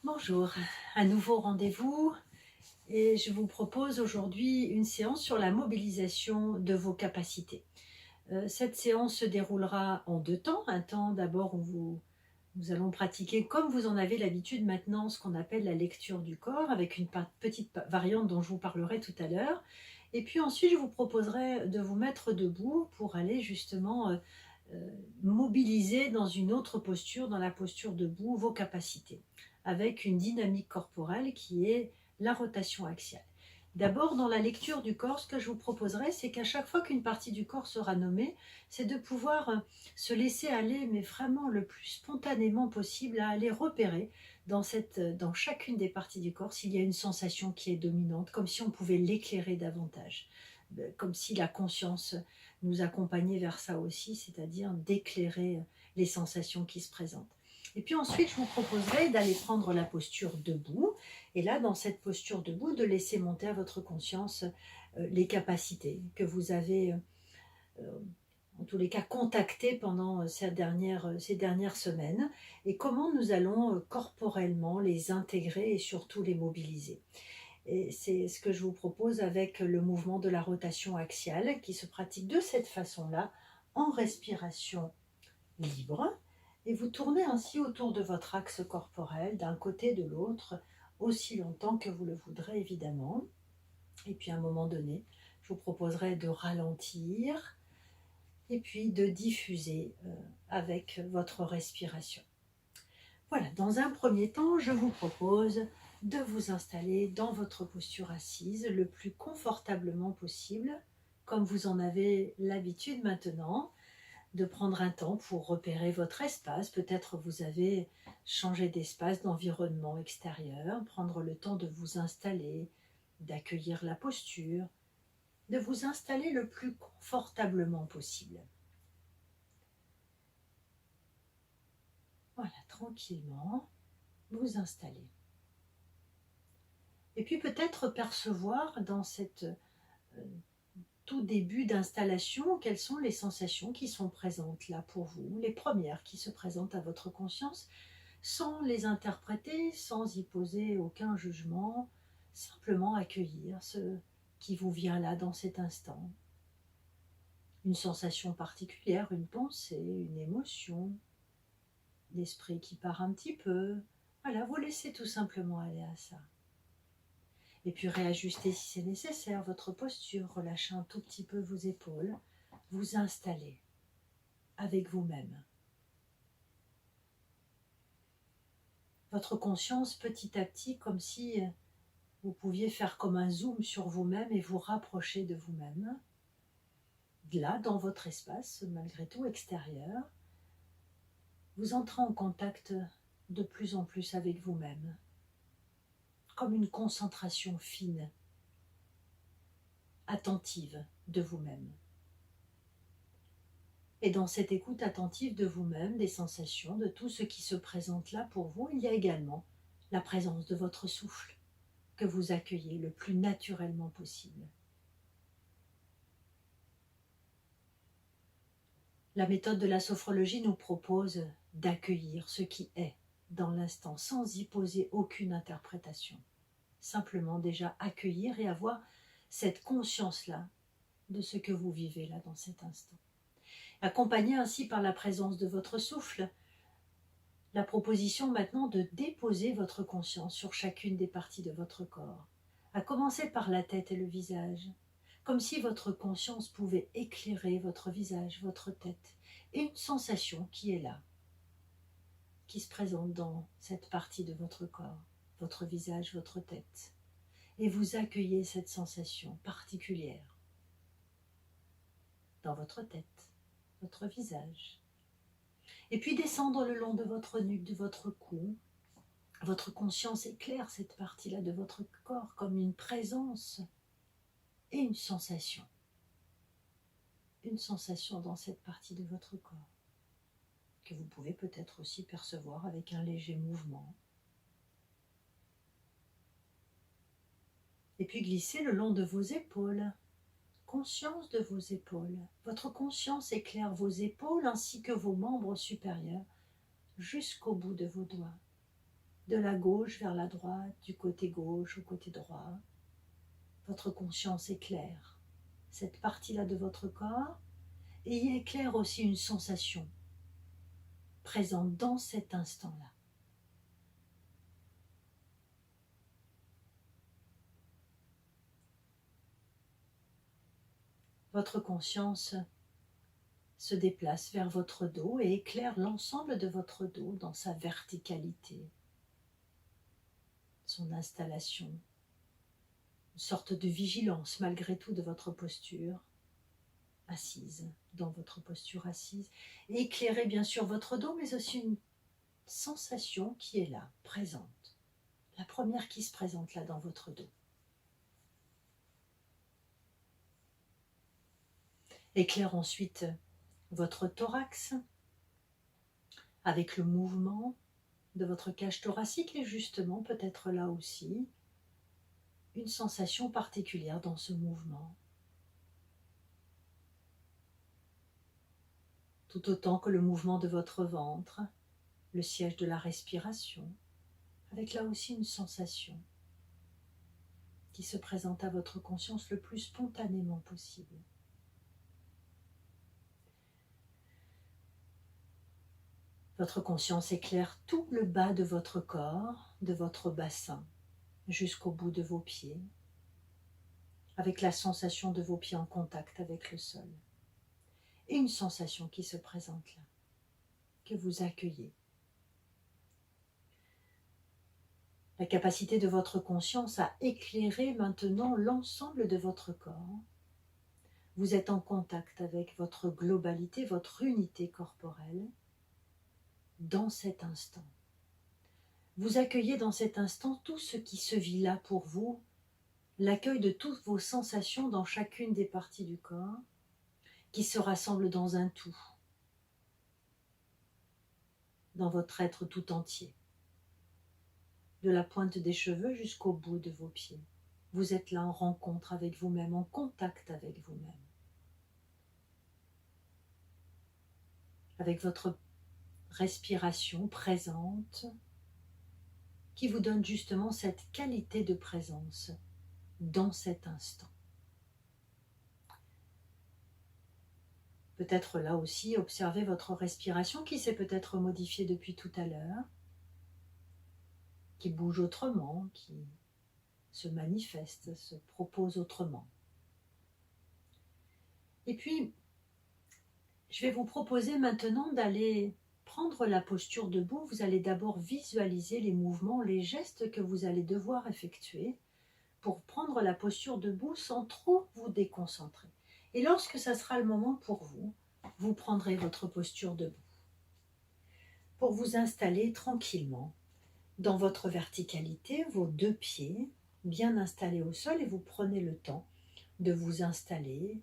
Bonjour, un nouveau rendez-vous et je vous propose aujourd'hui une séance sur la mobilisation de vos capacités. Cette séance se déroulera en deux temps. Un temps d'abord où nous allons pratiquer, comme vous en avez l'habitude maintenant, ce qu'on appelle la lecture du corps, avec une petite variante dont je vous parlerai tout à l'heure. Et puis ensuite, je vous proposerai de vous mettre debout pour aller justement mobiliser dans une autre posture, dans la posture debout, vos capacités, avec une dynamique corporelle qui est la rotation axiale. D'abord, dans la lecture du corps, ce que je vous proposerai, c'est qu'à chaque fois qu'une partie du corps sera nommée, c'est de pouvoir se laisser aller, mais vraiment le plus spontanément possible, à aller repérer dans chacune des parties du corps s'il y a une sensation qui est dominante, comme si on pouvait l'éclairer davantage, comme si la conscience nous accompagner vers ça aussi, c'est-à-dire d'éclairer les sensations qui se présentent. Et puis ensuite, je vous proposerai d'aller prendre la posture debout, et là, dans cette posture debout, de laisser monter à votre conscience les capacités que vous avez, en tous les cas, contactées pendant ces dernières semaines, et comment nous allons corporellement les intégrer et surtout les mobiliser. Et c'est ce que je vous propose avec le mouvement de la rotation axiale qui se pratique de cette façon-là, en respiration libre. Et vous tournez ainsi autour de votre axe corporel, d'un côté de l'autre, aussi longtemps que vous le voudrez évidemment. Et puis à un moment donné, je vous proposerai de ralentir et puis de diffuser avec votre respiration. Voilà, dans un premier temps, je vous propose de vous installer dans votre posture assise le plus confortablement possible, comme vous en avez l'habitude maintenant, de prendre un temps pour repérer votre espace. Peut-être vous avez changé d'espace, d'environnement extérieur, prendre le temps de vous installer, d'accueillir la posture, de vous installer le plus confortablement possible. Voilà, tranquillement, vous installez. Et puis peut-être percevoir dans cette tout début d'installation, quelles sont les sensations qui sont présentes là pour vous, les premières qui se présentent à votre conscience, sans les interpréter, sans y poser aucun jugement, simplement accueillir ce qui vous vient là dans cet instant. Une sensation particulière, une pensée, une émotion, l'esprit qui part un petit peu. Voilà, vous laissez tout simplement aller à ça. Et puis réajustez si c'est nécessaire votre posture, relâchez un tout petit peu vos épaules, vous installez avec vous-même. Votre conscience petit à petit, comme si vous pouviez faire comme un zoom sur vous-même et vous rapprocher de vous-même. Là, dans votre espace, malgré tout extérieur, vous entrez en contact de plus en plus avec vous-même, comme une concentration fine, attentive de vous-même. Et dans cette écoute attentive de vous-même, des sensations, de tout ce qui se présente là pour vous, il y a également la présence de votre souffle que vous accueillez le plus naturellement possible. La méthode de la sophrologie nous propose d'accueillir ce qui est dans l'instant sans y poser aucune interprétation. Simplement déjà accueillir et avoir cette conscience-là de ce que vous vivez là dans cet instant. Accompagné ainsi par la présence de votre souffle, la proposition maintenant de déposer votre conscience sur chacune des parties de votre corps, à commencer par la tête et le visage, comme si votre conscience pouvait éclairer votre visage, votre tête, et une sensation qui est là, qui se présente dans cette partie de votre corps, votre visage, votre tête, et vous accueillez cette sensation particulière dans votre tête, votre visage. Et puis descendre le long de votre nuque, de votre cou. Votre conscience éclaire cette partie-là de votre corps comme une présence et une sensation. Une sensation dans cette partie de votre corps que vous pouvez peut-être aussi percevoir avec un léger mouvement. Et puis glisser le long de vos épaules. Conscience de vos épaules. Votre conscience éclaire vos épaules ainsi que vos membres supérieurs jusqu'au bout de vos doigts. de la gauche vers la droite, du côté gauche au côté droit. Votre conscience éclaire cette partie-là de votre corps et y éclaire aussi une sensation présente dans cet instant-là. Votre conscience se déplace vers votre dos et éclaire l'ensemble de votre dos dans sa verticalité, son installation, une sorte de vigilance malgré tout de votre posture assise, dans votre posture assise, et éclairer bien sûr votre dos, mais aussi une sensation qui est là, présente, la première qui se présente là dans votre dos. Éclaire ensuite votre thorax avec le mouvement de votre cage thoracique et justement peut-être là aussi une sensation particulière dans ce mouvement. Tout autant que le mouvement de votre ventre, le siège de la respiration, avec là aussi une sensation qui se présente à votre conscience le plus spontanément possible. Votre conscience éclaire tout le bas de votre corps, de votre bassin, jusqu'au bout de vos pieds, avec la sensation de vos pieds en contact avec le sol. Et une sensation qui se présente là, que vous accueillez. La capacité de votre conscience à éclairer maintenant l'ensemble de votre corps. Vous êtes en contact avec votre globalité, votre unité corporelle, dans cet instant. Vous accueillez dans cet instant tout ce qui se vit là pour vous, l'accueil de toutes vos sensations dans chacune des parties du corps, qui se rassemblent dans un tout, dans votre être tout entier, de la pointe des cheveux jusqu'au bout de vos pieds. Vous êtes là en rencontre avec vous-même, en contact avec vous-même. Avec votre respiration présente, qui vous donne justement cette qualité de présence dans cet instant. Peut-être là aussi observez votre respiration qui s'est peut-être modifiée depuis tout à l'heure, qui bouge autrement, qui se manifeste, se propose autrement. Et puis, je vais vous proposer maintenant d'aller prendre la posture debout. Vous allez d'abord visualiser les mouvements, les gestes que vous allez devoir effectuer pour prendre la posture debout sans trop vous déconcentrer. Et lorsque ça sera le moment pour vous, vous prendrez votre posture debout pour vous installer tranquillement dans votre verticalité, vos deux pieds bien installés au sol, et vous prenez le temps de vous installer,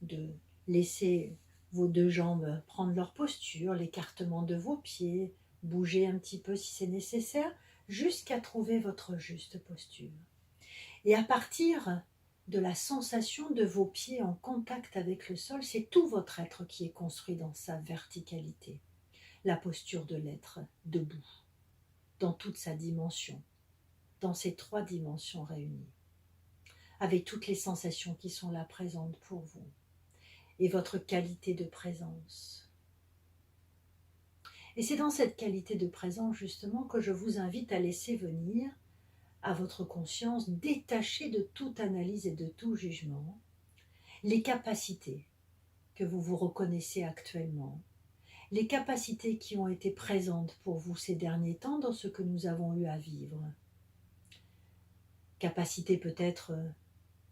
de laisser vos deux jambes prendre leur posture, l'écartement de vos pieds, bouger un petit peu si c'est nécessaire, jusqu'à trouver votre juste posture. Et à partir de la sensation de vos pieds en contact avec le sol, c'est tout votre être qui est construit dans sa verticalité, la posture de l'être debout, dans toute sa dimension, dans ces trois dimensions réunies, avec toutes les sensations qui sont là présentes pour vous, et votre qualité de présence. Et c'est dans cette qualité de présence justement que je vous invite à laisser venir à votre conscience, détachée de toute analyse et de tout jugement, les capacités que vous vous reconnaissez actuellement, les capacités qui ont été présentes pour vous ces derniers temps dans ce que nous avons eu à vivre. Capacité peut-être,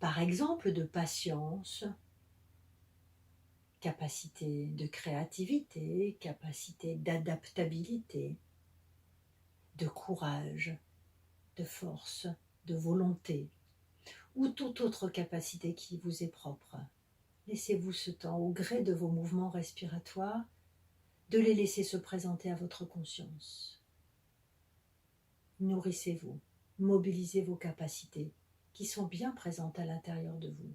par exemple, de patience, capacité de créativité, capacité d'adaptabilité, de courage, de force, de volonté, ou toute autre capacité qui vous est propre. Laissez-vous ce temps, au gré de vos mouvements respiratoires, de les laisser se présenter à votre conscience. Nourrissez-vous, mobilisez vos capacités qui sont bien présentes à l'intérieur de vous.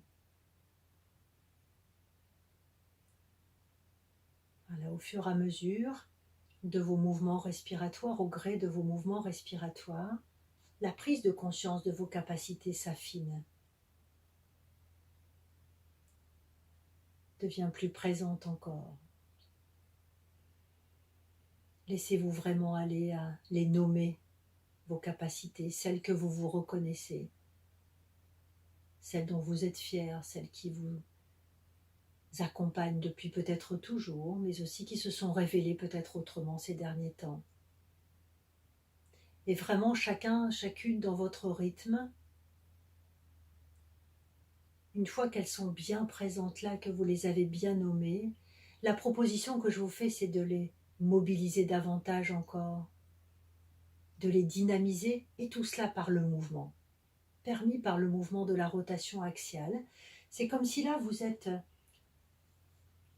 Voilà, au fur et à mesure, de vos mouvements respiratoires, au gré de vos mouvements respiratoires, la prise de conscience de vos capacités s'affine, devient plus présente encore. Laissez-vous vraiment aller à les nommer, vos capacités, celles que vous vous reconnaissez, celles dont vous êtes fiers, celles qui vous accompagnent depuis peut-être toujours, mais aussi qui se sont révélées peut-être autrement ces derniers temps. Et vraiment chacun, chacune dans votre rythme, une fois qu'elles sont bien présentes là, que vous les avez bien nommées, la proposition que je vous fais, c'est de les mobiliser davantage encore, de les dynamiser, et tout cela par le mouvement, permis par le mouvement de la rotation axiale. C'est comme si là vous êtes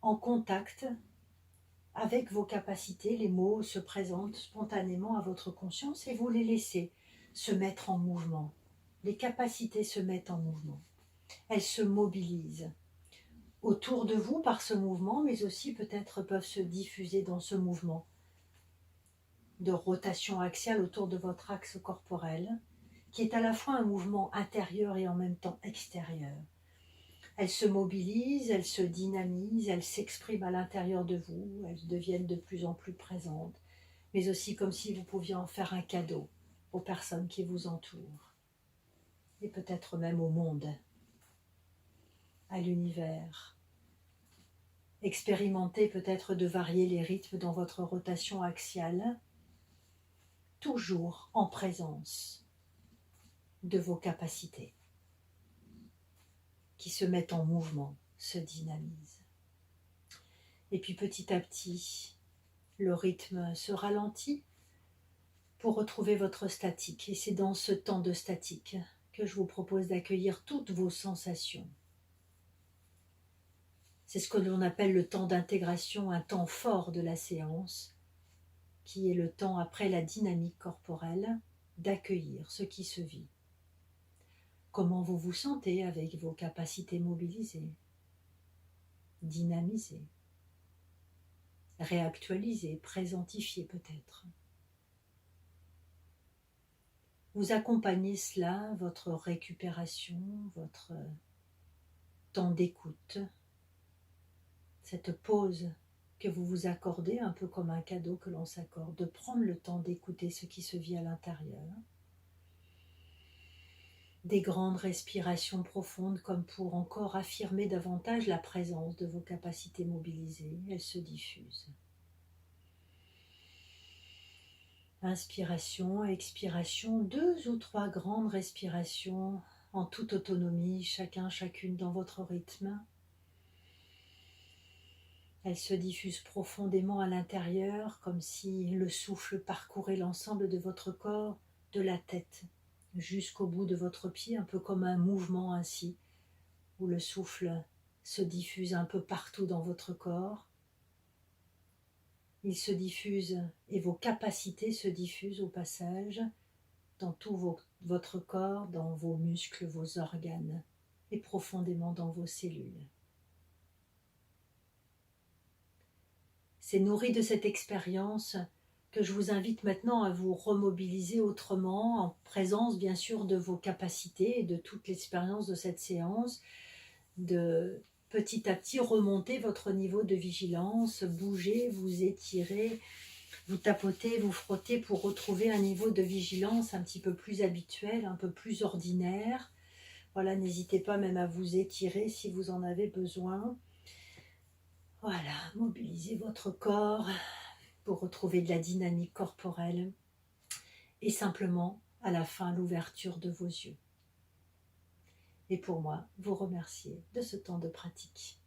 en contact avec vos capacités, les mots se présentent spontanément à votre conscience et vous les laissez se mettre en mouvement. Les capacités se mettent en mouvement, elles se mobilisent autour de vous par ce mouvement, mais aussi peut-être peuvent se diffuser dans ce mouvement de rotation axiale autour de votre axe corporel, qui est à la fois un mouvement intérieur et en même temps extérieur. Elles se mobilisent, elles se dynamisent, elles s'expriment à l'intérieur de vous, elles deviennent de plus en plus présentes, mais aussi comme si vous pouviez en faire un cadeau aux personnes qui vous entourent, et peut-être même au monde, à l'univers. Expérimentez peut-être de varier les rythmes dans votre rotation axiale, toujours en présence de vos capacités qui se mettent en mouvement, se dynamisent. Et puis petit à petit, le rythme se ralentit pour retrouver votre statique. Et c'est dans ce temps de statique que je vous propose d'accueillir toutes vos sensations. C'est ce que l'on appelle le temps d'intégration, un temps fort de la séance, qui est le temps après la dynamique corporelle, d'accueillir ce qui se vit. Comment vous vous sentez avec vos capacités mobilisées, dynamisées, réactualisées, présentifiées peut-être. Vous accompagnez cela, votre récupération, votre temps d'écoute, cette pause que vous vous accordez, un peu comme un cadeau que l'on s'accorde, de prendre le temps d'écouter ce qui se vit à l'intérieur. Des grandes respirations profondes comme pour encore affirmer davantage la présence de vos capacités mobilisées. Elles se diffusent. Inspiration, expiration, 2 ou 3 grandes respirations en toute autonomie, chacun, chacune dans votre rythme. Elles se diffusent profondément à l'intérieur, comme si le souffle parcourait l'ensemble de votre corps, de la tête jusqu'au bout de votre pied, un peu comme un mouvement ainsi, où le souffle se diffuse un peu partout dans votre corps. Il se diffuse et vos capacités se diffusent au passage dans tout votre corps, dans vos muscles, vos organes et profondément dans vos cellules. C'est nourri de cette expérience que je vous invite maintenant à vous remobiliser autrement, en présence bien sûr de vos capacités et de toute l'expérience de cette séance, de petit à petit remonter votre niveau de vigilance, bouger, vous étirer, vous tapotez, vous frottez pour retrouver un niveau de vigilance un petit peu plus habituel, un peu plus ordinaire. Voilà, n'hésitez pas même à vous étirer si vous en avez besoin. Voilà, mobilisez votre corps pour retrouver de la dynamique corporelle et simplement, à la fin, l'ouverture de vos yeux. Et pour moi, vous remercier de ce temps de pratique.